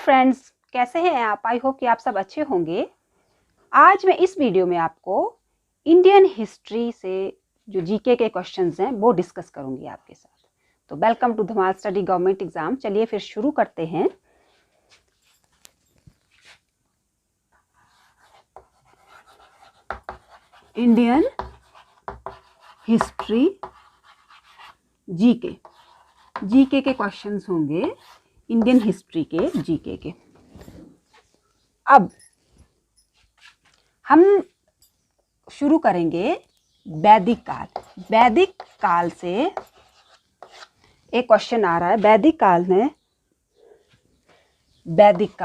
Friends, कैसे हैं आप? आई होप कि आप सब अच्छे होंगे। आज मैं इस वीडियो में आपको इंडियन हिस्ट्री से जो जीके के क्वेश्चंस हैं वो डिस्कस करूंगी आपके साथ। तो welcome to Dhamaal study government exam. चलिए फिर शुरू करते हैं। इंडियन हिस्ट्री जीके जीके के क्वेश्चंस होंगे, इंडियन हिस्ट्री के जीके के। अब हम शुरू करेंगे वैदिक काल। वैदिक काल से एक क्वेश्चन आ रहा है। वैदिक काल में वैदिक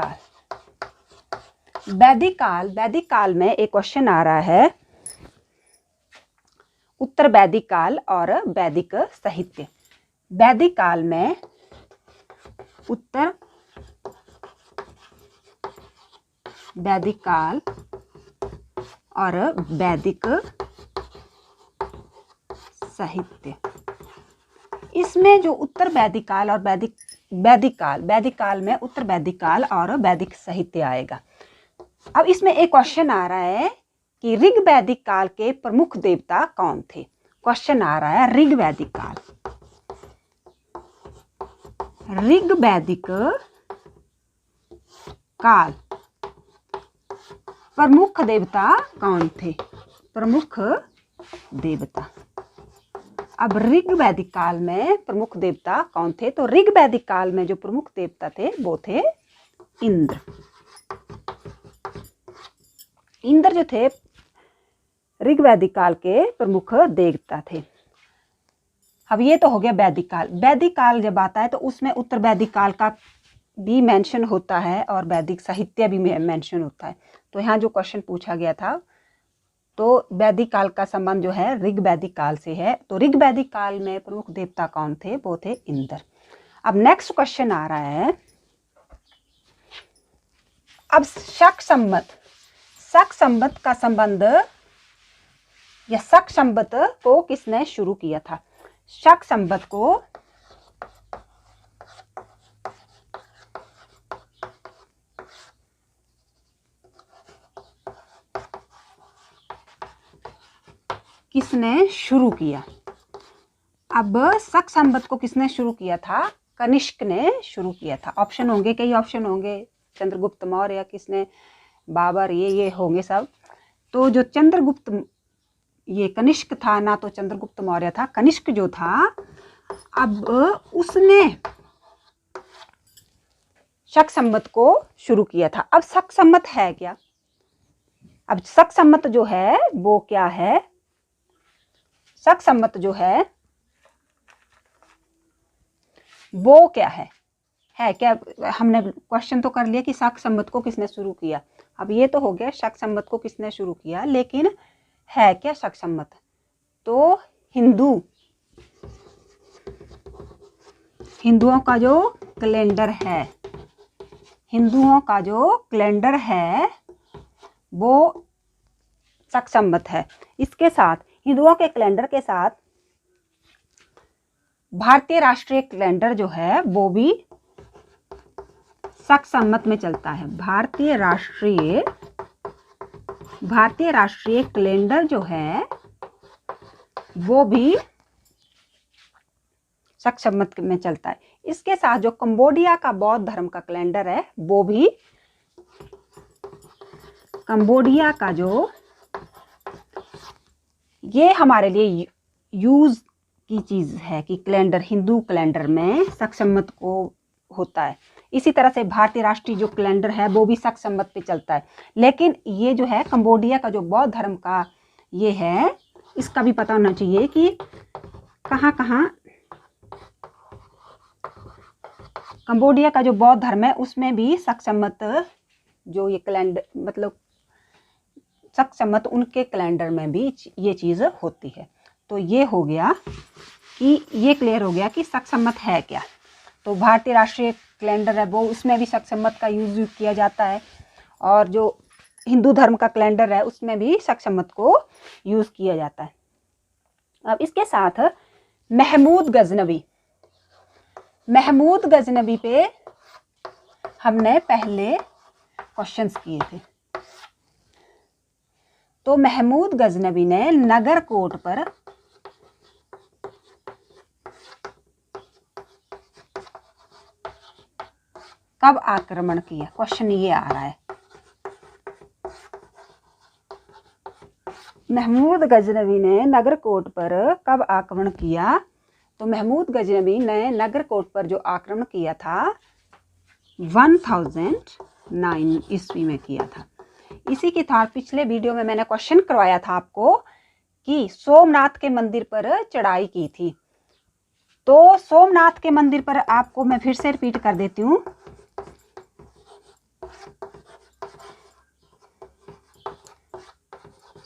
काल में एक क्वेश्चन आ रहा है, उत्तर वैदिक काल और वैदिक साहित्य। वैदिक काल में उत्तर वैदिक काल और वैदिक साहित्य। इसमें जो उत्तर वैदिक काल और वैदिक काल में उत्तर वैदिक काल और वैदिक साहित्य आएगा। अब इसमें एक क्वेश्चन आ रहा है कि ऋग वैदिक काल के प्रमुख देवता कौन थे। क्वेश्चन आ रहा है ऋग वैदिक काल प्रमुख देवता कौन थे। प्रमुख देवता। अब ऋग वैदिक काल में प्रमुख देवता कौन थे? तो ऋग वैदिक काल में जो प्रमुख देवता थे वो थे इंद्र। इंद्र जो थे ऋग वैदिक काल के प्रमुख देवता थे। अब ये तो हो गया वैदिक काल। वैदिक काल जब आता है तो उसमें उत्तर वैदिक काल का भी मेंशन होता है और वैदिक साहित्य भी मेंशन होता है। तो यहाँ जो क्वेश्चन पूछा गया था तो वैदिक काल का संबंध जो है ऋग वैदिक काल से है। तो ऋग वैदिक काल में प्रमुख देवता कौन थे? वो थे इंद्र। अब नेक्स्ट क्वेश्चन आ रहा है, अब शक संवत का संबंध या शक संवत को किसने शुरू किया था? शक संवत को किसने शुरू किया? अब शक संवत को किसने शुरू किया था? कनिष्क ने शुरू किया था। ऑप्शन होंगे, कई ऑप्शन होंगे, चंद्रगुप्त मौर्य या किसने, बाबर, ये होंगे सब। तो जो चंद्रगुप्त, ये कनिष्क था ना, तो चंद्रगुप्त मौर्य था। कनिष्क जो था, अब उसने शक संवत को शुरू किया था। अब शक संवत है क्या? अब शक संवत जो है वो क्या है? शक संवत जो है वो क्या है क्या? हमने क्वेश्चन तो कर लिया कि शक संवत को किसने शुरू किया। अब ये तो हो गया शक संवत को किसने शुरू किया, लेकिन है क्या शक संवत? तो हिंदुओं का जो कैलेंडर है वो शक संवत है। इसके साथ हिंदुओं के कैलेंडर के साथ भारतीय राष्ट्रीय कैलेंडर जो है वो भी शक संवत में चलता है। भारतीय राष्ट्रीय कैलेंडर जो है वो भी शक संवत में चलता है। इसके साथ जो कंबोडिया का बौद्ध धर्म का कैलेंडर है वो भी, कंबोडिया का जो, ये हमारे लिए यूज की चीज है कि कैलेंडर, हिंदू कैलेंडर में शक संवत को होता है। इसी तरह से भारतीय राष्ट्रीय जो कैलेंडर है वो भी शक संवत पे चलता है। लेकिन ये जो है कंबोडिया का जो बौद्ध धर्म का ये है, इसका भी पता होना चाहिए कि कहाँ कंबोडिया का जो बौद्ध धर्म है उसमें भी शक संवत, जो ये कैलेंडर, मतलब शक संवत उनके कैलेंडर में भी ये चीज होती है। तो ये हो गया कि ये क्लियर हो गया कि शक संवत है क्या। तो भारतीय राष्ट्रीय कैलेंडर है वो, उसमें भी शक संवत का यूज किया जाता है, और जो हिंदू धर्म का कैलेंडर है उसमें भी शक संवत को यूज किया जाता है। अब इसके साथ महमूद गजनवी पे हमने पहले क्वेश्चंस किए थे। तो महमूद गजनवी ने नगरकोट पर कब आक्रमण किया, क्वेश्चन ये आ रहा है। महमूद गजनवी ने नगरकोट पर कब आक्रमण किया? तो महमूद गजनवी ने नगरकोट पर जो आक्रमण किया था 1009 ईस्वी में किया था। इसी के साथ पिछले वीडियो में मैंने क्वेश्चन करवाया था आपको कि सोमनाथ के मंदिर पर चढ़ाई की थी। तो सोमनाथ के मंदिर पर आपको मैं फिर से रिपीट कर देती हूँ।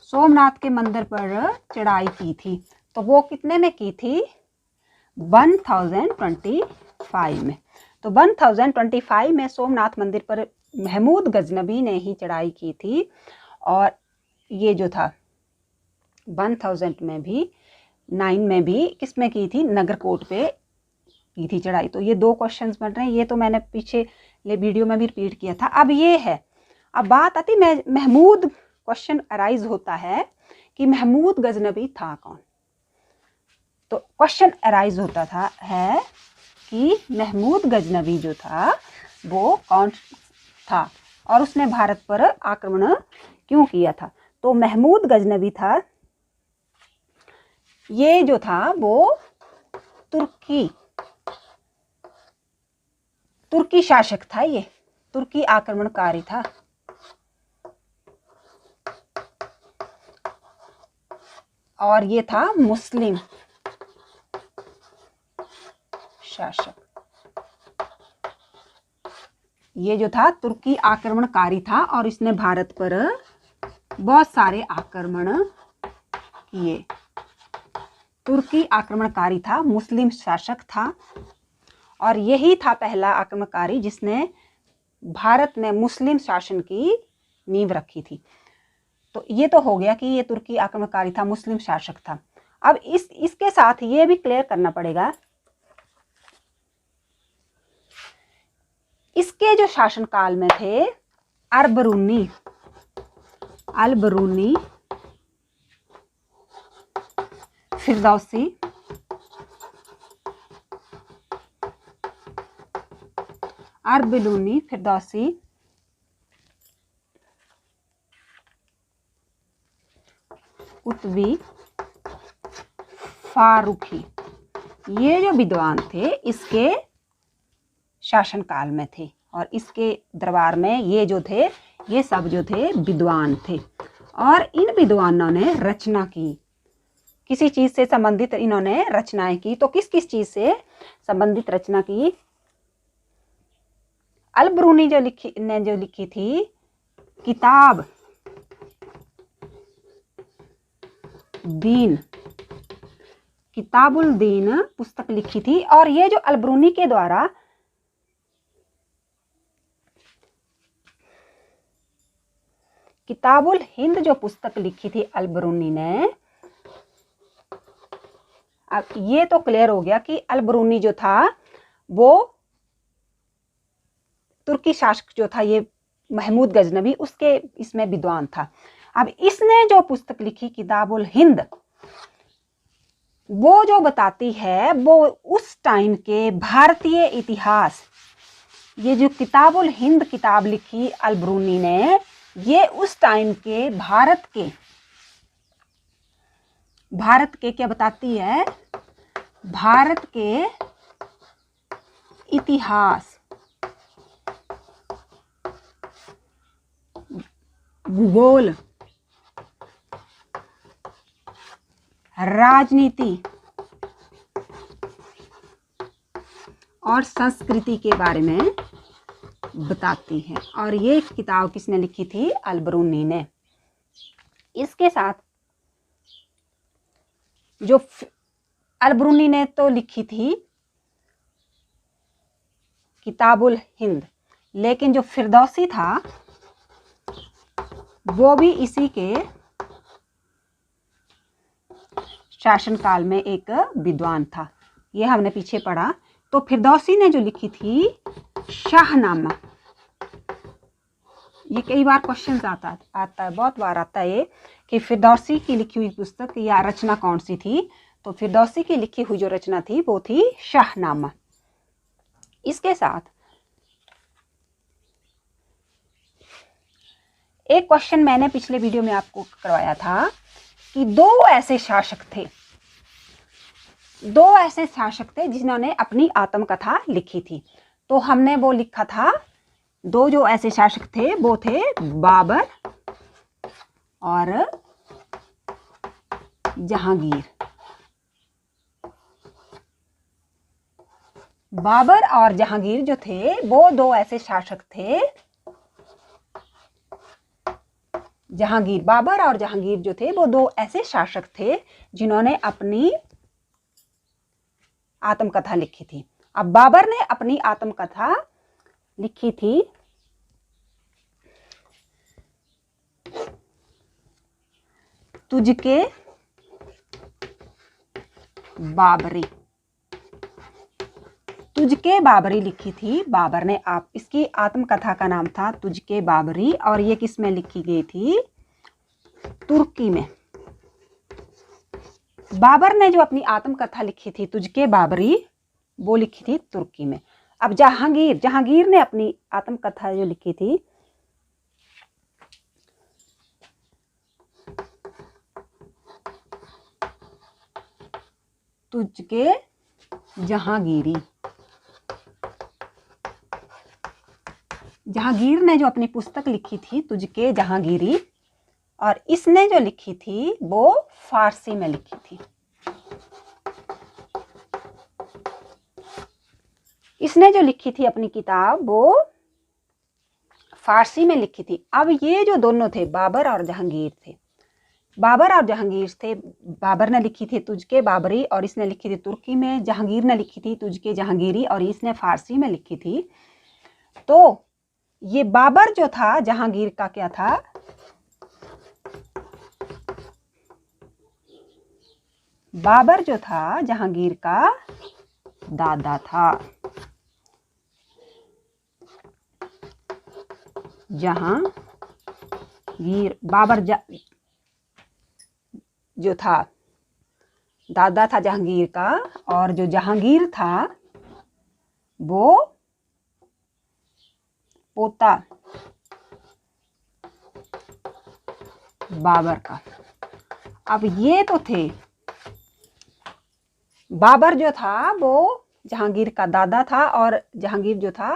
सोमनाथ के मंदिर पर चढ़ाई की थी, तो वो कितने में की थी? 1025 में। तो 1025 में सोमनाथ मंदिर पर महमूद गजनवी ने ही चढ़ाई की थी। और ये जो था 1000 में भी 9 में भी किस में की थी? नगरकोट पे की थी चढ़ाई। तो ये 2 क्वेश्चंस बन रहे हैं। ये तो मैंने पिछले वीडियो में भी रिपीट किया था। अब ये है, अब बात आती महमूद, क्वेश्चन अराइज होता है कि महमूद गजनवी था कौन। तो क्वेश्चन अराइज होता था है कि महमूद गजनवी जो था वो कौन था और उसने भारत पर आक्रमण क्यों किया था। तो महमूद गजनवी था, ये जो था वो तुर्की शासक था, ये तुर्की आक्रमणकारी था। और ये था मुस्लिम शासक। ये जो था तुर्की आक्रमणकारी था और इसने भारत पर बहुत सारे आक्रमण किए। तुर्की आक्रमणकारी था, मुस्लिम शासक था और यही था पहला आक्रमणकारी जिसने भारत में मुस्लिम शासन की नींव रखी थी। तो ये तो हो गया कि ये तुर्की आक्रमणकारी था, मुस्लिम शासक था। अब इसके साथ ये भी क्लियर करना पड़ेगा, इसके जो शासनकाल में थे अलबरूनी फिरदौसी कुतबी, फारूकी, ये जो विद्वान थे इसके शासनकाल में थे और इसके दरबार में ये जो थे, ये सब जो थे विद्वान थे। और इन विद्वानों ने रचना की, किसी चीज से संबंधित इन्होंने रचनाएं की। तो किस किस चीज से संबंधित रचना की? अलबरूनी जो लिखी थी किताबुल दीन पुस्तक लिखी थी। और ये जो अलबरूनी के द्वारा किताबुल हिंद जो पुस्तक लिखी थी अलबरूनी ने, अब ये तो क्लियर हो गया कि अलबरूनी जो था वो तुर्की शासक जो था, ये महमूद गजनवी, उसके इसमें विद्वान था। अब इसने जो पुस्तक लिखी किताबुल हिंद, वो जो बताती है वो उस टाइम के भारतीय इतिहास, ये जो किताबुल हिंद किताब लिखी अलबरूनी ने, ये उस टाइम के भारत के क्या बताती है? भारत के इतिहास, भूगोल, राजनीति और संस्कृति के बारे में बताती है। और ये किताब किसने लिखी थी? अलबरूनी ने। इसके साथ जो अलबरूनी ने तो लिखी थी किताबुल हिंद, लेकिन जो फिरदौसी था वो भी इसी के शासनकाल में एक विद्वान था, ये हमने पीछे पढ़ा। तो फिरदौसी ने जो लिखी थी शाहनामा, ये कई बार क्वेश्चन आता है, बहुत बार आता है ये कि फिरदौसी की लिखी हुई पुस्तक या रचना कौन सी थी। तो फिरदौसी की लिखी हुई जो रचना थी वो थी शाहनामा। इसके साथ एक क्वेश्चन मैंने पिछले वीडियो में आपको करवाया था कि दो ऐसे शासक थे जिन्होंने अपनी आत्मकथा लिखी थी। तो हमने वो लिखा था, दो जो ऐसे शासक थे वो थे बाबर और जहांगीर। बाबर और जहांगीर जो थे वो दो ऐसे शासक थे। बाबर और जहांगीर जो थे वो दो ऐसे शासक थे जिन्होंने अपनी आत्मकथा लिखी थी। अब बाबर ने अपनी आत्मकथा लिखी थी तुझके बाबरी लिखी थी बाबर ने। आप इसकी आत्मकथा का नाम था तुझके बाबरी, और ये किस में लिखी गई थी? तुर्की में। बाबर ने जो अपनी आत्मकथा लिखी थी तुझके बाबरी, वो लिखी थी तुर्की में। अब जहांगीर ने अपनी आत्मकथा जो लिखी थी तुझके जहांगीरी, जहांगीर ने जो अपनी पुस्तक लिखी थी तुझके जहांगीरी, और इसने जो लिखी थी वो फारसी में लिखी थी। इसने जो लिखी थी अपनी किताब वो फारसी में लिखी थी। अब ये जो दोनों थे बाबर और जहांगीर थे, बाबर ने लिखी थी तुझके बाबरी और इसने लिखी थी तुर्की में। जहांगीर ने लिखी थी तुझके जहांगीरी और इसने फारसी में लिखी थी। तो ये बाबर जो था जहांगीर का क्या था? बाबर जो था जहांगीर का दादा था। बाबर जो था दादा था जहांगीर का, और जो जहांगीर था वो पोता बाबर का। अब ये तो थे, बाबर जो था वो जहांगीर का दादा था और जहांगीर जो था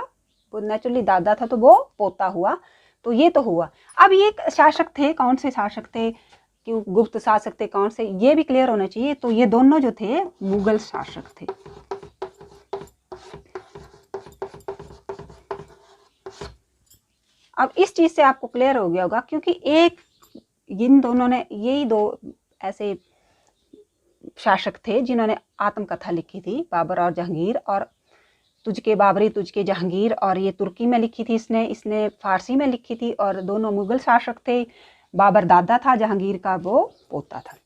वो नेचुरली दादा था, तो वो पोता हुआ। तो ये तो हुआ। अब ये शासक थे, कौन से शासक थे, क्यों गुप्त शासक थे, कौन से, ये भी क्लियर होना चाहिए। तो ये दोनों जो थे मुगल शासक थे। अब इस चीज से आपको क्लियर हो गया होगा, क्योंकि इन दोनों ने, यही दो ऐसे शासक थे जिन्होंने आत्मकथा लिखी थी, बाबर और जहांगीर। और तुझके बाबरी तुझके जहांगीर, और ये तुर्की में लिखी थी इसने फारसी में लिखी थी, और दोनों मुगल शासक थे। बाबर दादा था, जहांगीर का वो पोता था।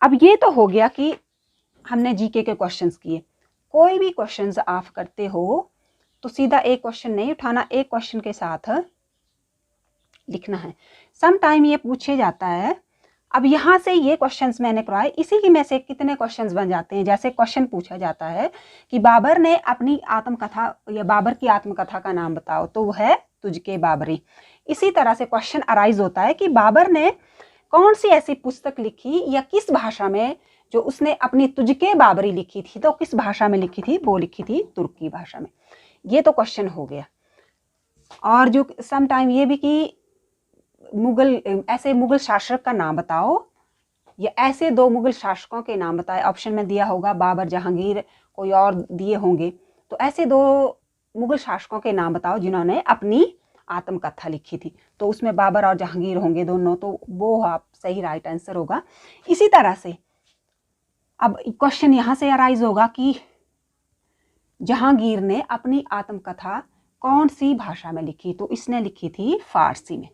अब ये तो हो गया कि हमने जीके के क्वेश्चंस किए। कोई भी क्वेश्चंस आप करते हो तो सीधा एक क्वेश्चन नहीं उठाना, एक क्वेश्चन के साथ लिखना है। सम टाइम ये पूछे जाता है। अब यहाँ से ये क्वेश्चंस मैंने करवाए, इसी की में से कितने क्वेश्चंस बन जाते हैं। जैसे क्वेश्चन पूछा जाता है कि बाबर ने अपनी आत्मकथा या बाबर की आत्मकथा का नाम बताओ, तो वो है तुझके बाबरी। इसी तरह से क्वेश्चन अराइज होता है कि बाबर ने कौन सी ऐसी पुस्तक लिखी या किस भाषा में, जो उसने अपनी तुझके बाबरी लिखी थी तो किस भाषा में लिखी थी? वो लिखी थी तुर्की भाषा में। ये तो क्वेश्चन हो गया। और जो सम टाइम ये भी कि ऐसे मुगल शासक का नाम बताओ, या ऐसे दो मुगल शासकों के नाम बताए। ऑप्शन में दिया होगा बाबर जहांगीर, कोई और दिए होंगे। तो ऐसे दो मुगल शासकों के नाम बताओ जिन्होंने अपनी आत्मकथा लिखी थी। तो उसमें बाबर और जहांगीर होंगे दोनों, तो वो आप सही राइट आंसर होगा। इसी तरह से अब क्वेश्चन यहां से अराइज होगा कि जहांगीर ने अपनी आत्मकथा कौन सी भाषा में लिखी? तो इसने लिखी थी फारसी में।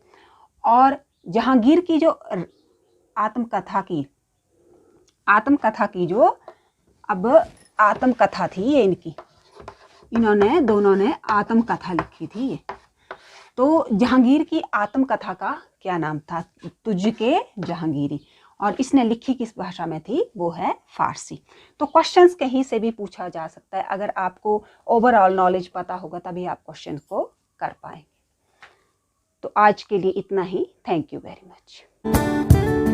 और जहांगीर की जो आत्मकथा की जो अब आत्मकथा थी ये इन्होंने दोनों ने आत्मकथा लिखी थी। तो जहांगीर की आत्मकथा का क्या नाम था? तुझके जहांगीरी। और इसने लिखी किस भाषा में थी? वो है फारसी। तो क्वेश्चंस कहीं से भी पूछा जा सकता है, अगर आपको ओवरऑल नॉलेज पता होगा तभी आप क्वेश्चन को कर पाएंगे। तो आज के लिए इतना ही। Thank you very much.